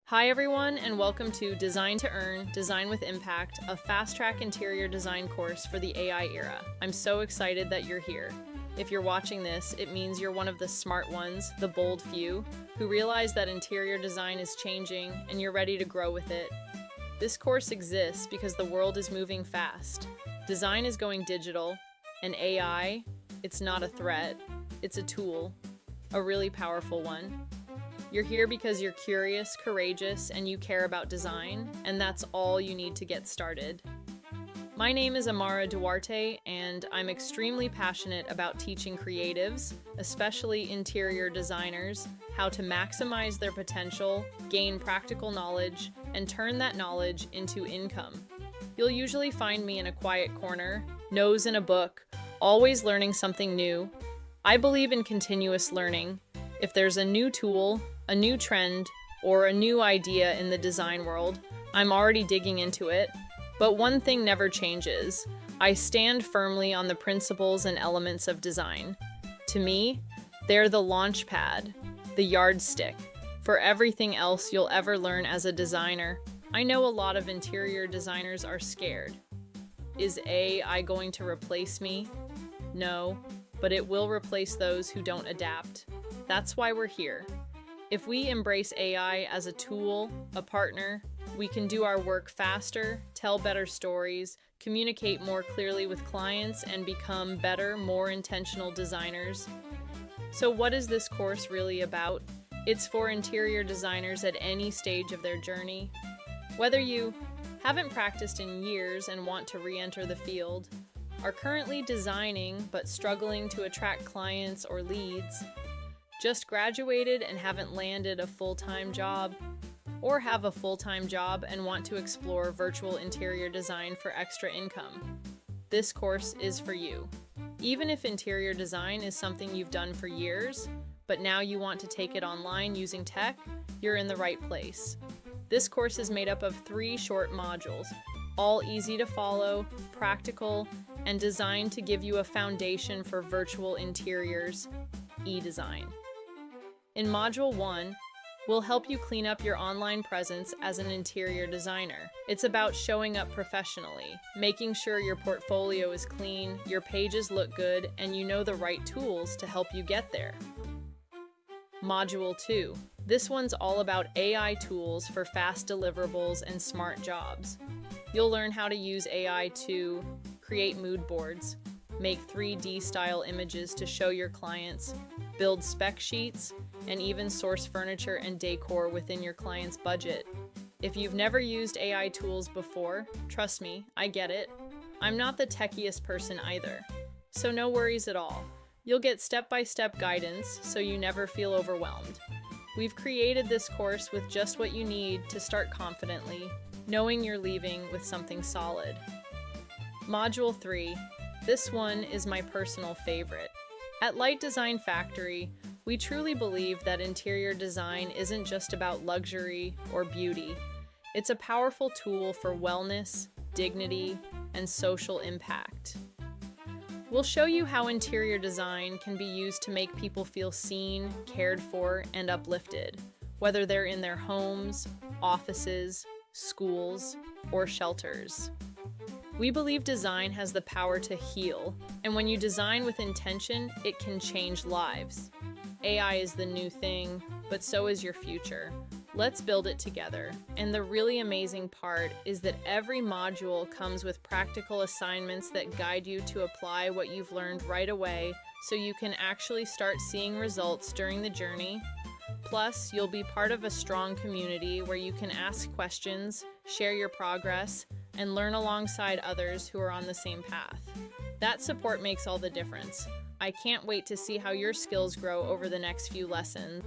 Hi everyone, and welcome to Design to Earn, Design with Impact, a fast-track interior design course for the AI era. I'm so excited that you're here. If you're watching this, it means you're one of the smart ones, the bold few, who realize that interior design is changing and you're ready to grow with it. This course exists because the world is moving fast. Design is going digital, and AI, it's not a threat, it's a tool, a really powerful one. You're here because you're curious, courageous, and you care about design, and that's all you need to get started. My name is Amara Duarte, and I'm extremely passionate about teaching creatives, especially interior designers, how to maximize their potential, gain practical knowledge, and turn that knowledge into income. You'll usually find me in a quiet corner, nose in a book, always learning something new. I believe in continuous learning. If there's a new tool, a new trend, or a new idea in the design world, I'm already digging into it. But one thing never changes. I stand firmly on the principles and elements of design. To me, they're the launch pad, the yardstick, for everything else you'll ever learn as a designer. I know a lot of interior designers are scared. Is AI going to replace me? No, but it will replace those who don't adapt. That's why we're here. If we embrace AI as a tool, a partner, we can do our work faster, tell better stories, communicate more clearly with clients, and become better, more intentional designers. So what is this course really about? It's for interior designers at any stage of their journey. Whether you haven't practiced in years and want to re-enter the field, are currently designing but struggling to attract clients or leads, just graduated and haven't landed a full-time job, or have a full-time job and want to explore virtual interior design for extra income, this course is for you. Even if interior design is something you've done for years, but now you want to take it online using tech, you're in the right place. This course is made up of 3 short modules, all easy to follow, practical, and designed to give you a foundation for virtual interiors, e-design. In Module 1, we'll help you clean up your online presence as an interior designer. It's about showing up professionally, making sure your portfolio is clean, your pages look good, and you know the right tools to help you get there. Module 2. This one's all about AI tools for fast deliverables and smart jobs. You'll learn how to use AI to create mood boards, make 3D style images to show your clients, build spec sheets, and even source furniture and decor within your client's budget. If you've never used AI tools before, trust me, I get it. I'm not the techiest person either, so no worries at all. You'll get step-by-step guidance so you never feel overwhelmed. We've created this course with just what you need to start confidently, knowing you're leaving with something solid. Module 3. This one is my personal favorite. At Light Design Factory, we truly believe that interior design isn't just about luxury or beauty. It's a powerful tool for wellness, dignity, and social impact. We'll show you how interior design can be used to make people feel seen, cared for, and uplifted, whether they're in their homes, offices, schools, or shelters. We believe design has the power to heal, and when you design with intention, it can change lives. AI is the new thing, but so is your future. Let's build it together. And the really amazing part is that every module comes with practical assignments that guide you to apply what you've learned right away so you can actually start seeing results during the journey. Plus, you'll be part of a strong community where you can ask questions, share your progress, and learn alongside others who are on the same path. That support makes all the difference. I can't wait to see how your skills grow over the next few lessons.